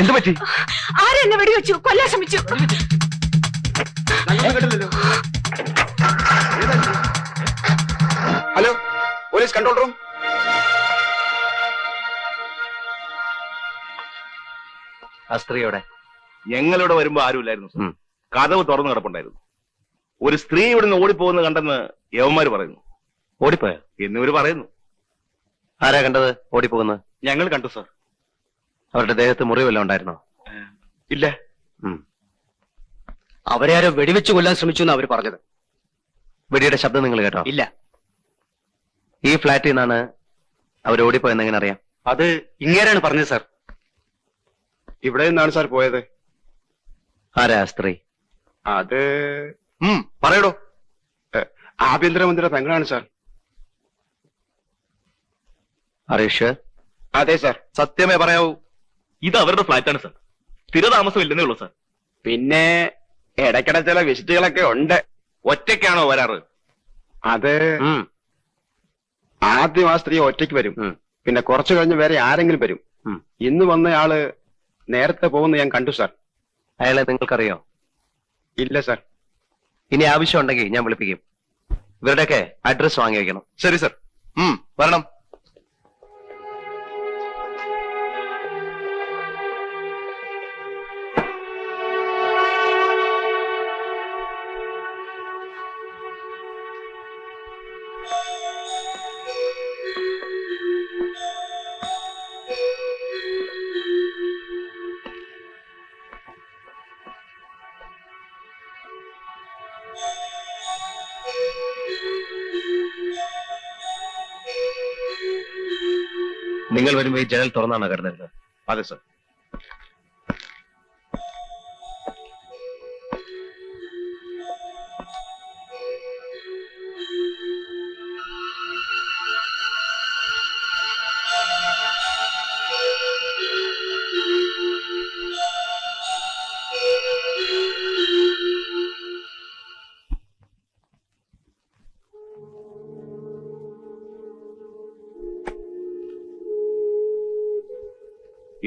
എന്ത് പറ്റി? ആരെന്നെ വെടിവെച്ചു? കൊല്ലാൻ ശ്രമിച്ചു. Hello, police control room. ആ സ്ത്രീയോടെ ഞങ്ങളിവിടെ വരുമ്പോ ആരുമില്ലായിരുന്നു. കതവ് തുറന്നു കിടപ്പുണ്ടായിരുന്നു. ഒരു സ്ത്രീ ഇവിടുന്ന് ഓടിപ്പോകുന്നത് കണ്ടെന്ന് യവന്മാര് പറയുന്നു. ഓടിപ്പോയോ എന്നിവര് പറയുന്നു. ആരാ കണ്ടത് ഓടിപ്പോകുന്നത്? ഞങ്ങൾ കണ്ടു സാർ. അവരുടെ ദേഹത്ത് മുറിവെല്ലാം ഉണ്ടായിരുന്നോ? ഇല്ല. അവരെ ആരോ വെടിവെച്ച് കൊല്ലാൻ ശ്രമിച്ചു എന്ന് അവർ പറഞ്ഞത്. വെടിയുടെ ശബ്ദം നിങ്ങൾ കേട്ടോ? ഇല്ല. ഈ ഫ്ലാറ്റിൽ നിന്നാണ് അവർ ഓടിപ്പോയെന്ന് എങ്ങനെ അറിയാം? അത് ഇങ്ങേരാണ് പറഞ്ഞത് സാർ. ഇവിടെ നിന്നാണ് സാർ പോയത്. ആരാ സ്ത്രീ? അത് പറയടോ. ആഭ്യന്തരമന്ത്രിയുടെ പെങ്ങളാണ് സാർ. അറിയുഷ്? അതെ സാർ. സത്യമേ പറയാവൂ. ഇത് അവരുടെ ഫ്ലാറ്റാണ് സാർ. സ്ഥിരതാമസം ഇല്ലെന്നേ ഉള്ളൂ സാർ. പിന്നെ ഇടയ്ക്കിട ചില വിസിറ്റുകളൊക്കെ ഉണ്ട്. ഒറ്റയ്ക്കാണോ വരാറ്? അത് ആദ്യം ആ സ്ത്രീ ഒറ്റയ്ക്ക് വരും. പിന്നെ കുറച്ചു കഴിഞ്ഞ് വേറെ ആരെങ്കിലും വരും. ഇന്ന് വന്നയാള് നേരത്തെ പോകുന്ന ഞാൻ കണ്ടു സാർ. അയാളെ നിങ്ങൾക്കറിയോ? ഇല്ല സാർ. ഇനി ആവശ്യമുണ്ടെങ്കിൽ ഞാൻ വിളിപ്പിക്കും. ഇവരുടെയൊക്കെ അഡ്രസ് വാങ്ങി വയ്ക്കണം. ശരി സാർ. വരണം. നിങ്ങൾ വരുമ്പോ ഈ ജനൽ തുറന്നാണോ കിടന്നിരുന്നത്? അതെ സാർ.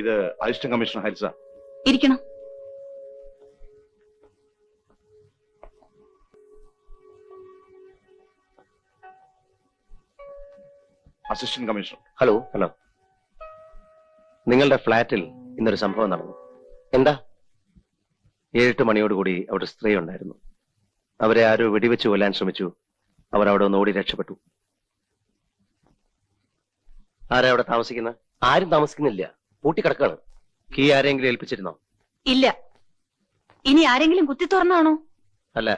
ഇത് അസിസ്റ്റന്റ് കമ്മീഷണർ ഹരിസ. ഇരിക്കണം. Assistant commissioner. ഹലോ. നിങ്ങളുടെ ഫ്ലാറ്റിൽ ഇന്നൊരു സംഭവം നടന്നു. എന്താ? 7-8 മണിയോടുകൂടി അവിടെ സ്ത്രീ ഉണ്ടായിരുന്നു. അവരെ ആരോ വെടിവെച്ച് കൊല്ലാൻ ശ്രമിച്ചു. അവർ അവിടെ ഒന്ന് ഓടി രക്ഷപ്പെട്ടു. ആരാ അവിടെ താമസിക്കുന്നത്? ആരും താമസിക്കുന്നില്ല, പൂട്ടിക്കിടക്കാണ്. കീ ആരെങ്കിലും ഏൽപ്പിച്ചിരുന്നോ? ഇല്ല. ഇനി ആരെങ്കിലും കുത്തി തുറന്നാണോ? അല്ല,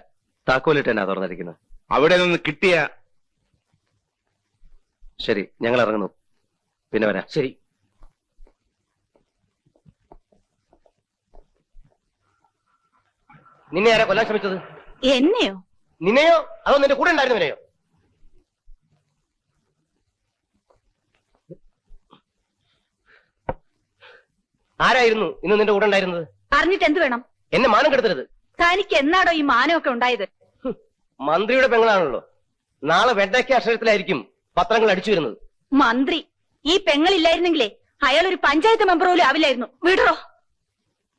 താക്കോലിട്ട് എന്നാ തുറന്നിരിക്കുന്നത്. അവിടെ നിന്ന് കിട്ടിയ. ശരി, ഞങ്ങൾ ഇറങ്ങുന്നു. പിന്നെ വരാം. ശരി. നിന്നെ ആരാ കൊല്ലാൻ ശ്രമിച്ചത്? എന്നെയോ? നിന്നെയോ അതോ നിന്റെ കൂടെ ഉണ്ടായിരുന്നവനെയോ? ആരായിരുന്നു ഇന്ന് നിന്റെ കൂടെ ഉണ്ടായിരുന്നത്? അറിഞ്ഞിട്ട് എന്ത് വേണം? എന്നെ മാനം കെടുത്തരുത്. തനിക്ക് എന്നാടോ ഈ മാനമൊക്കെ ഉണ്ടായത്? മന്ത്രിയുടെ പെങ്ങളാണല്ലോ. നാളെ വെണ്ടയ്ക്ക അക്ഷരത്തിലായിരിക്കും പത്രങ്ങൾ അടിച്ചു വരുന്നത്. മന്ത്രി? ഈ പെങ്ങളില്ലായിരുന്നെങ്കിലേ അയാൾ ഒരു പഞ്ചായത്ത് മെമ്പർ പോലും ആവില്ലായിരുന്നു. വിടറോ.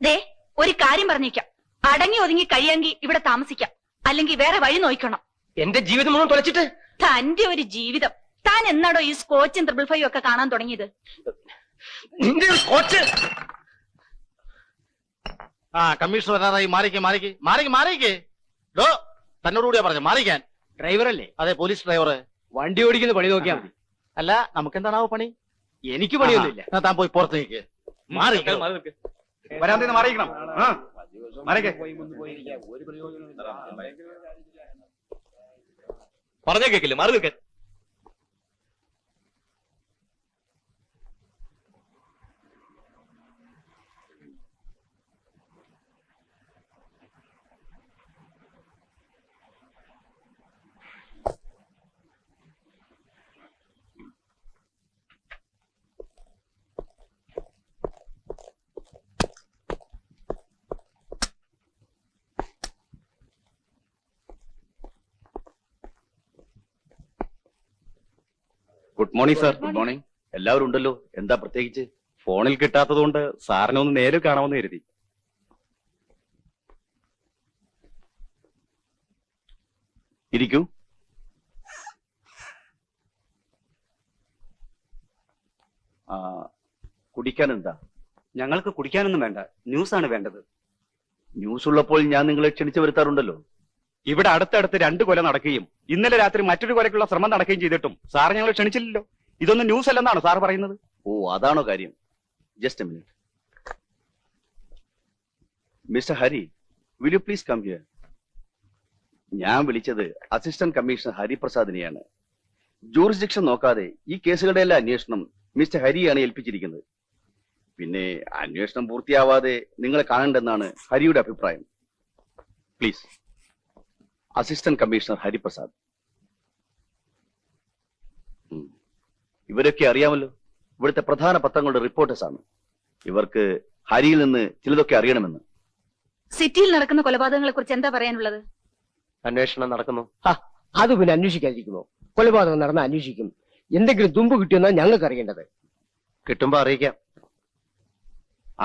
ദേ, ഒരു കാര്യം പറഞ്ഞേക്കാം. അടങ്ങി ഒതുങ്ങി കഴിയാമെങ്കിൽ ഇവിടെ താമസിക്കാം, അല്ലെങ്കിൽ വേറെ വഴി നോക്കണം. എന്റെ ജീവിതം മുഴുവൻ തൊലച്ചിട്ട്? തന്റെ ഒരു ജീവിതം. താൻ എന്നാടോ ഈ സ്കോച്ചും 555 ഒക്കെ കാണാൻ തുടങ്ങിയത്? നിന്റെ സ്കോച്ച്. കമ്മീഷണർ വരാറായി. മാറിക്ക്. തന്നോടുകൂടിയാ പറഞ്ഞു മാറിക്കാൻ. ഡ്രൈവറല്ലേ? അതെ, പോലീസ് ഡ്രൈവർ. വണ്ടി ഓടിക്കുന്ന പണി നോക്കിയാൽ മതി. അല്ല, നമുക്കെന്താണാവോ പണി? എനിക്ക് പണിയൊന്നുമില്ല. താൻ പോയി പുറത്ത് നിൽക്ക്. വരാൻ മാറിയിക്കണം. പറഞ്ഞേ കേക്കില്ല, മാറി നിൽക്കാൻ. Good morning sir. Good morning. എല്ലാവരും ഉണ്ടല്ലോ. എന്താ പ്രത്യേകിച്ച്? ഫോണിൽ കിട്ടാത്തതുകൊണ്ട് സാറിനെ ഒന്ന് നേരിൽ കാണാമെന്ന് കരുതി. ഇരിക്കൂ. കുടിക്കാൻ എന്താ? ഞങ്ങൾക്ക് കുടിക്കാനൊന്നും വേണ്ട, ന്യൂസാണ് വേണ്ടത്. ന്യൂസ് ഉള്ളപ്പോൾ ഞാൻ നിങ്ങളെ ക്ഷണിച്ചു വരുത്താറുണ്ടല്ലോ. ഇവിടെ അടുത്തടുത്ത് 2 കൊല നടക്കുകയും ഇന്നലെ രാത്രി മറ്റൊരു കൊലയ്ക്കുള്ള ശ്രമം നടക്കുകയും ചെയ്തിട്ടും സാർ ഞങ്ങൾ ക്ഷണിച്ചില്ലല്ലോ. ഇതൊന്നും ന്യൂസ് അല്ലെന്നാണ് സാർ പറയുന്നത്. ഓ, അതാണോ കാര്യം? Just a minute. Mister Hari, will you please come here? ഞാൻ വിളിച്ചത് അസിസ്റ്റന്റ് കമ്മീഷണർ ഹരിപ്രസാദിനെയാണ്. ജൂറിസ്ഡിക്ഷൻ നോക്കാതെ ഈ കേസുകളുടെ എല്ലാ അന്വേഷണം മിസ്റ്റർ ഹരിയാണ് ഏൽപ്പിച്ചിരിക്കുന്നത്. പിന്നെ അന്വേഷണം പൂർത്തിയാവാതെ നിങ്ങളെ കാണണ്ടെന്നാണ് ഹരിയുടെ അഭിപ്രായം. Please, assistant commissioner Hariprasad. ഇവരൊക്കെ അറിയാമല്ലോ, ഇവിടുത്തെ പ്രധാന പത്രങ്ങളുടെ റിപ്പോർട്ടേഴ്സ് ആണ്. ഇവർക്ക് ഹരിയിൽ നിന്ന് ചിലതൊക്കെ അറിയണമെന്ന്. സിറ്റിയിൽ നടക്കുന്ന കൊലപാതകങ്ങളെ കുറിച്ച് എന്താ പറയാനുള്ളത്? അന്വേഷണം നടക്കുന്നു. അത് പിന്നെ അന്വേഷിക്കാതിരിക്കുമോ? കൊലപാതകം നടന്ന അന്വേഷിക്കും. എന്തെങ്കിലും തുമ്പ് കിട്ടിയെന്നാണ് ഞങ്ങൾക്ക് അറിയേണ്ടത്. കിട്ടുമ്പോ അറിയിക്കാം.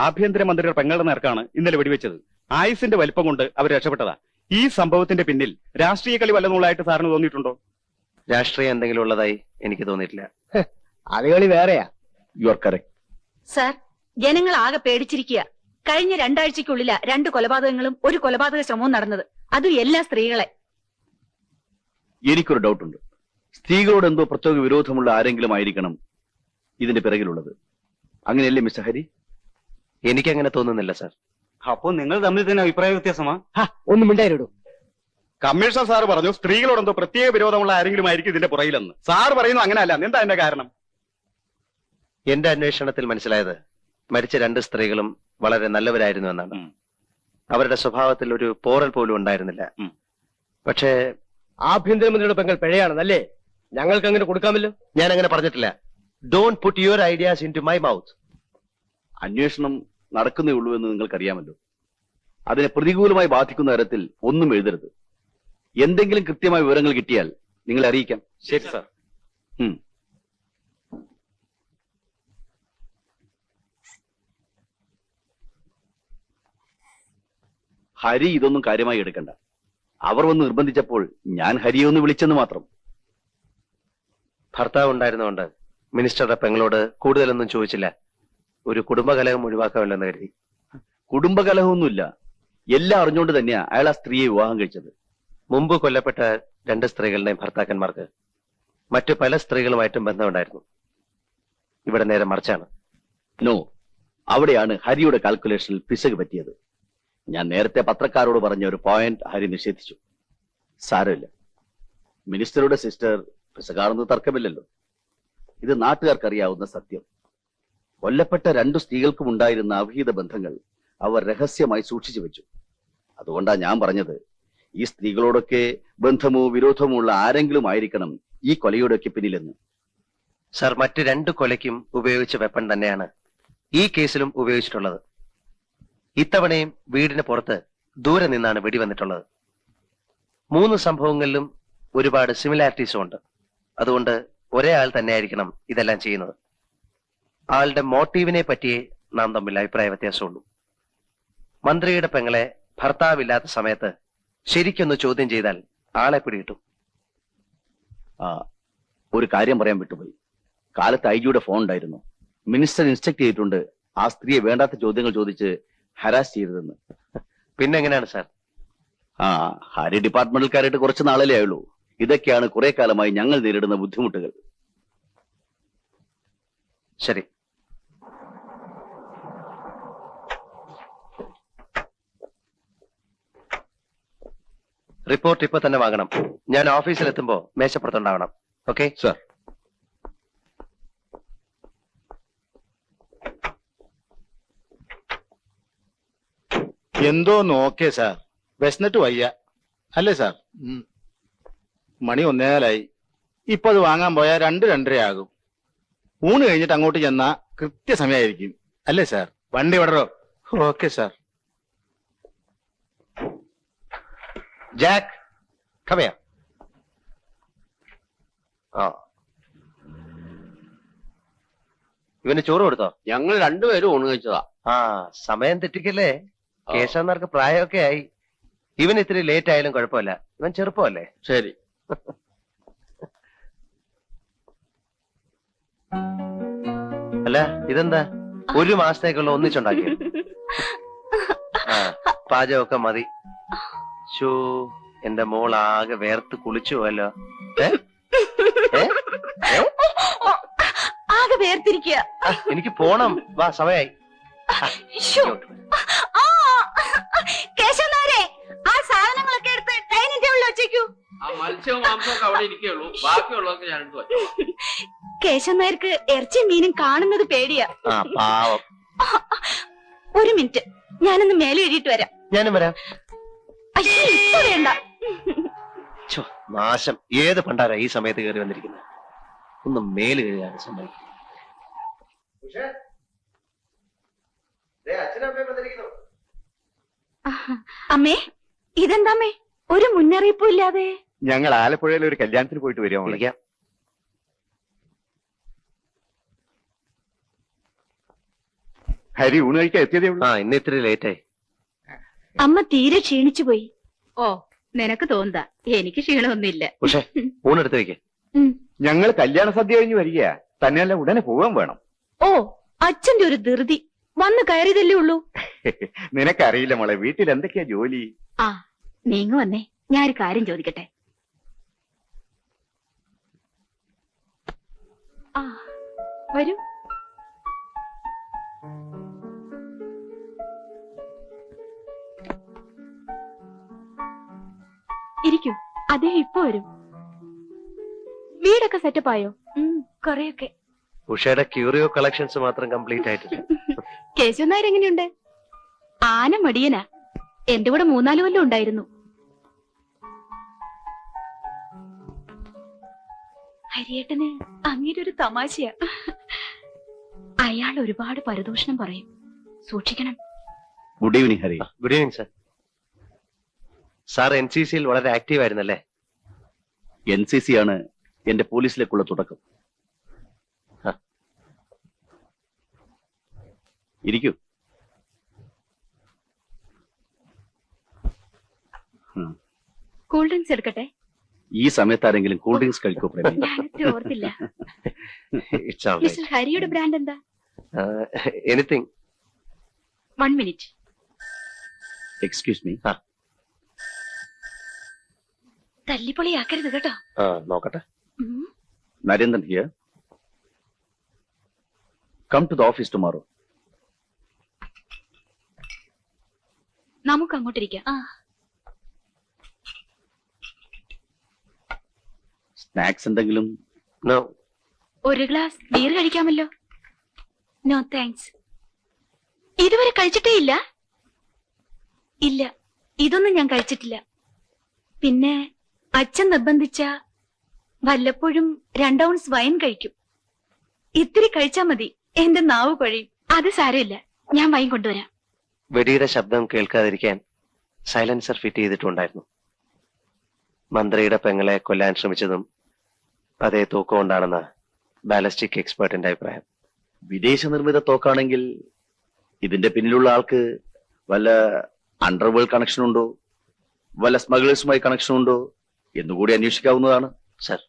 ആഭ്യന്തരമന്ത്രിയുടെ പെങ്ങളുടെ നേർക്കാണ് ഇന്നലെ വെടിവെച്ചത്. ആയുസിന്റെ വലിപ്പം കൊണ്ട് അവർ രക്ഷപ്പെട്ടതാ. ഈ സംഭവത്തിന്റെ പിന്നിൽ രാഷ്ട്രീയ കളി വല്ലതുള്ളതായിട്ട് സാറിന് തോന്നിയിട്ടുണ്ടോ? രാഷ്ട്രീയം എന്തെങ്കിലും ഉള്ളതായി എനിക്ക് തോന്നിയിട്ടില്ല. അത് കളി വേറെയാ. You are correct. സാർ, ജനങ്ങൾ ആകെ പേടിച്ചിരിക്കുക. കഴിഞ്ഞ 2 ആഴ്ചയ്ക്കുള്ളിലാ 2 കൊലപാതകങ്ങളും 1 കൊലപാതക ശ്രമവും നടന്നത്. അതും എല്ലാ സ്ത്രീകളെ. എനിക്കൊരു ഡൗട്ടുണ്ട്. സ്ത്രീകളോട് എന്തോ പ്രത്യേക വിരോധമുള്ള ആരെങ്കിലും ആയിരിക്കണം ഇതിന്റെ പിറകിലുള്ളത്. അങ്ങനെയല്ലേ മിസ്റ്റർ ഹരി? എനിക്കങ്ങനെ തോന്നുന്നില്ല സാർ. അപ്പോ നിങ്ങൾ തമ്മിൽ തന്നെ അഭിപ്രായ വ്യത്യാസമാ? ഒന്നും മിണ്ടായിരോ. കമ്മീഷണർ സാർ പറഞ്ഞു സ്ത്രീകളോട് എന്തോ പ്രത്യേക വിരോധമുള്ള ആരെങ്കിലും ആയിരിക്കും ഇതിന്റെ പുറകിലെന്ന്. സാർ പറയുന്നു അങ്ങനെയല്ല. എന്താ അതിന്റെ കാരണം? എന്റെ അന്വേഷണത്തിൽ മനസ്സിലായത് മരിച്ച 2 സ്ത്രീകളും വളരെ നല്ലവരായിരുന്നു എന്നാണ്. അവരുടെ സ്വഭാവത്തിൽ ഒരു പോറൽ പോലും ഉണ്ടായിരുന്നില്ല. പക്ഷേ ആഭ്യന്തരമന്ത്രിയുടെ പെങ്ങൾ പിഴയാണെന്നല്ലേ? ഞങ്ങൾക്ക് അങ്ങനെ കൊടുക്കാമല്ലോ. ഞാൻ അങ്ങനെ പറഞ്ഞിട്ടില്ല. Don't put your ideas into my mouth. അന്വേഷണം നടക്കുന്നേ ഉള്ളൂ എന്ന് നിങ്ങൾക്കറിയാമല്ലോ. അതിനെ പ്രതികൂലമായി ബാധിക്കുന്ന തരത്തിൽ ഒന്നും എഴുതരുത്. എന്തെങ്കിലും കൃത്യമായ വിവരങ്ങൾ കിട്ടിയാൽ നിങ്ങളെ അറിയിക്കാം. ശരി സാർ. ഹരി ഇതൊന്നും കാര്യമായി എടുക്കണ്ട. അവർ വന്ന് നിർബന്ധിച്ചപ്പോൾ ഞാൻ ഹരിയെ ഒന്ന് വിളിച്ചെന്ന് മാത്രം. ഭർത്താവ് ഉണ്ടായിരുന്നുകൊണ്ട് മിനിസ്റ്ററുടെ പെങ്ങളോട് കൂടുതലൊന്നും ചോദിച്ചില്ല. ഒരു കുടുംബകലഹം ഒഴിവാക്കാമല്ലെന്ന് കരുതി. കുടുംബകലഹമൊന്നുമില്ല. എല്ലാം അറിഞ്ഞുകൊണ്ട് തന്നെയാ അയാൾ ആ സ്ത്രീയെ വിവാഹം കഴിച്ചത്. മുമ്പ് കൊല്ലപ്പെട്ട 2 സ്ത്രീകളുടെയും ഭർത്താക്കന്മാർക്ക് മറ്റു പല സ്ത്രീകളുമായിട്ടും ബന്ധമുണ്ടായിരുന്നു. ഇവിടെ നേരെ മറിച്ചാണ്. നോ, അവിടെയാണ് ഹരിയുടെ കാൽക്കുലേഷനിൽ പിശക് പറ്റിയത്. ഞാൻ നേരത്തെ പത്രക്കാരോട് പറഞ്ഞ ഒരു പോയിന്റ് ഹരി നിഷേധിച്ചു. സാരമില്ല, മിനിസ്റ്ററുടെ സിസ്റ്റർ പിശകാണെന്ന് തർക്കമില്ലല്ലോ. ഇത് നാട്ടുകാർക്കറിയാവുന്ന സത്യം. കൊല്ലപ്പെട്ട 2 സ്ത്രീകൾക്കും ഉണ്ടായിരുന്ന അവിഹിത ബന്ധങ്ങൾ അവർ രഹസ്യമായി സൂക്ഷിച്ചു വെച്ചു. അതുകൊണ്ടാ ഞാൻ പറഞ്ഞത് ഈ സ്ത്രീകളോടൊക്കെ ബന്ധമോ വിരോധമോ ഉള്ള ആരെങ്കിലും ആയിരിക്കണം ഈ കൊലയോടൊക്കെ പിന്നിലെന്ന്. സർ, മറ്റു 2 കൊലയ്ക്കും ഉപയോഗിച്ച വെപ്പൺ തന്നെയാണ് ഈ കേസിലും ഉപയോഗിച്ചിട്ടുള്ളത്. ഇത്തവണയും വീടിന് പുറത്ത് ദൂരെ നിന്നാണ് വെടിവന്നിട്ടുള്ളത്. 3 സംഭവങ്ങളിലും ഒരുപാട് സിമിലാരിറ്റീസും ഉണ്ട്. അതുകൊണ്ട് ഒരേ ആൾ തന്നെയായിരിക്കണം ഇതെല്ലാം ചെയ്യുന്നത്. ആളുടെ മോട്ടീവിനെ പറ്റിയേ നാം തമ്മിൽ അഭിപ്രായ വ്യത്യാസമുള്ളൂ. മന്ത്രിയുടെ പെങ്ങളെ ഭർത്താവില്ലാത്ത സമയത്ത് ശരിക്കൊന്ന് ചോദ്യം ചെയ്താൽ ആളെ പിടികിട്ടും. ഒരു കാര്യം പറയാൻ വിട്ടുപോയി. കാലത്ത് ഐജിയുടെ ഫോൺ ഉണ്ടായിരുന്നു. മിനിസ്റ്റർ ഇൻസ്ട്രക്ട് ചെയ്തിട്ടുണ്ട് ആ സ്ത്രീയെ വേണ്ടാത്ത ചോദ്യങ്ങൾ ചോദിച്ച് ഹരാസ് ചെയ്തതെന്ന്. പിന്നെ എങ്ങനെയാണ് സാർ? ഹരി ഡിപ്പാർട്ട്മെന്റിൽ കയറിയിട്ട് കുറച്ച് നാളല്ലേ ആയുള്ളൂ. ഇതൊക്കെയാണ് കുറെ കാലമായി ഞങ്ങൾ നേരിടുന്ന ബുദ്ധിമുട്ടുകൾ. ശരി. റിപ്പോർട്ട് ഇപ്പൊ തന്നെ വാങ്ങണം. ഞാൻ ഓഫീസിലെത്തുമ്പോ മേശപ്പുറത്തുണ്ടാവണം. Okay sir. എന്തോ നോക്കേ സാർ, വിശന്നിട്ട് വയ്യ അല്ലേ സാർ? മണി 1:15. ഇപ്പൊ അത് വാങ്ങാൻ പോയാൽ 2-2:30 ആകും. ഊണ് കഴിഞ്ഞിട്ട് അങ്ങോട്ട് ചെന്നാ കൃത്യസമയമായിരിക്കും അല്ലേ സാർ? വണ്ടി വിടറോ? Okay sir. Jack, come here. ഇവന് ചോറ് കൊടുത്തോ? ഞങ്ങൾ രണ്ടുപേരും ഊണ് കഴിച്ചതാ. ആ, സമയം തെറ്റിക്കല്ലേ. കേശവന്മാർക്ക് പ്രായമൊക്കെ ആയി. ഇവൻ ഇത്തിരി ലേറ്റ് ആയാലും കുഴപ്പമില്ല, ഇവൻ ചെറുപ്പമല്ലേ. ശരി. അല്ല, ഇതെന്താ 1 മാസത്തേക്കുള്ള ഒന്നിച്ചുണ്ടാക്കിയോ? ആ, പാചകമൊക്കെ മതി. ഷോ, എന്റെ മോൾ ആകെ വേർത്ത് കുളിച്ചു പോയല്ലോ. ആകെ വേർതിരിക്കുക. എനിക്ക് പോണം, വാ, സമയായി. കേശവനാരെ, ആ സാധനങ്ങളൊക്കെ എടുത്ത് ഡൈനിങ് ടേബിളിൽ വെച്ചേക്കൂ. മത്സ്യവും മാംസവും അവിടെ ഇരിക്കുള്ളൂ, ബാക്കിയുള്ളതൊക്കെ ഞാൻ എടുത്തു വെച്ചു. കേശവനായർക്ക് ഇറച്ചിയും മീനും കാണുന്നത് പേടിയാ. ആ, പാവം. ഒരു മിനിറ്റ്, ഞാനൊന്ന് മേലെ എഴുതിയിട്ട് വരാം. ഞാനും വരാം. അയ്യോ, ഇപ്പൊ വേണ്ട. ഛോ, നാശം. ഏത് പണ്ടാരാ ഈ സമയത്ത് കയറി വന്നിരിക്കുന്നത്? ഒന്ന് മേല് കഴുകാൻ സമയം. അമ്മേ, ഇതെന്താമ്മേ ഒരു മുന്നറിയിപ്പും ഇല്ലാതെ? ഞങ്ങൾ ആലപ്പുഴയിൽ ഒരു കല്യാണത്തിന് പോയിട്ട് വരുമോ? വിളിക്കാം. ഹരി ഊണ് കഴിക്കാൻ എത്തിയതേ ഉള്ളൂ. ആ, ഇന്ന് ഇത്തിരി ലേറ്റായി. അമ്മ തീരെ ക്ഷീണിച്ചു പോയി. ഓ, നിനക്ക് തോന്നുക, എനിക്ക് ക്ഷീണമൊന്നുമില്ല. പക്ഷേ ഊണെടുത്ത് വെക്കേ. ഞങ്ങൾ കല്യാണ സദ്യ കഴിഞ്ഞ് വരിക, തന്നെയല്ല ഉടനെ പോവാൻ വേണം. ഓ, അച്ഛന്റെ ഒരു ധൃതി. വന്ന് കയറിയതല്ലേ ഉള്ളൂ. നിനക്കറിയില്ല മോളെ, വീട്ടിൽ എന്തൊക്കെയാ ജോലി. ആ, നീങ്ങ വന്നേ, ഞാൻ ഒരു കാര്യം ചോദിക്കട്ടെ. ആ, വരൂ. ഇരിക്കൂ, അദ്ദേഹം ഇപ്പൊ വരും. വീടൊക്കെ സെറ്റപ്പ് ആയോ? കൊറേയൊക്കെ. ഉഷയുടെ ക്യൂറിയോ കളക്ഷൻസ് മാത്രം കംപ്ലീറ്റ് ആയിട്ടില്ല. കേശവനായർ എങ്ങനെയുണ്ട്? ആന മടിയനാ. എന്റെ കൂടെ 3-4 കൊല്ലം ഉണ്ടായിരുന്നു. ഹരിയേട്ടന് അങ്ങേരെ ഒരു തമാശയാ. അയാൾ ഒരുപാട് പരദൂഷണം പറയും, സൂക്ഷിക്കണം. Good evening Hari. Good evening sir. Sir NCCയിൽ വളരെ ആക്റ്റീവ് ആയിരുന്നല്ലേ? NCC ആണ് എന്റെ പോലീസിലേക്കുള്ള തുടക്കം. ഇരിക്കൂ. കൂൾ ഡ്രിങ്ക്സ് എടുക്കട്ടെ? ഈ സമയത്ത് ആരെങ്കിലും കൂൾ ഡ്രിങ്ക്സ് കഴിക്കോ പ്രേമി? ഞാനിത്ര ഓർത്തില്ല. ഇറ്റ്സ് ഓൾ മിസ്റ്റർ ഹരിയുടെ ബ്രാൻഡ് എന്താ? എനിത്തിങ്. 1 മിനിറ്റ്. Excuse me. തല്ലിപ്പൊളിയാക്കരുത് കേട്ടോ. നോക്കട്ടെ. Narendran here. Come to the office tomorrow. നമുക്ക് അങ്ങോട്ടിരിക്കാം. സ്നാക്സ് എന്തെങ്കിലും? നോ. ഒരു ഗ്ലാസ് ബീർ കഴിക്കാമല്ലോ? No thanks. ഇതുവരെ കഴിച്ചിട്ടേ ഇല്ല? ഇല്ല, ഇതൊന്നും ഞാൻ കഴിച്ചിട്ടില്ല. പിന്നെ അച്ഛൻ നിർബന്ധിച്ച വല്ലപ്പോഴും 2 ഔൺസ് വൈൻ കഴിക്കും. ഇത്തിരി കഴിച്ചാ മതി, എന്റെ നാവ് കഴിയും. അത് സാരമില്ല, ഞാൻ വൈൻ കൊണ്ടുവരാം. വെടിയുടെ ശബ്ദം കേൾക്കാതിരിക്കാൻ സൈലൻസർ ഫിറ്റ് ചെയ്തിട്ടുണ്ടായിരുന്നു. മന്ത്രിയുടെ പെങ്ങളെ കൊല്ലാൻ ശ്രമിച്ചതും അതേ തോക്കുകൊണ്ടാണെന്ന് ബാലിസ്റ്റിക് എക്സ്പേർട്ടിന്റെ അഭിപ്രായം. വിദേശ നിർമ്മിത തോക്കാണെങ്കിൽ ഇതിന്റെ പിന്നിലുള്ള ആൾക്ക് വല്ല അണ്ടർവേൾഡ് കണക്ഷൻ ഉണ്ടോ, വല്ല സ്മഗ്ലേഴ്സുമായി കണക്ഷൻ ഉണ്ടോ എന്നുകൂടി അന്വേഷിക്കാവുന്നതാണ്. സർ,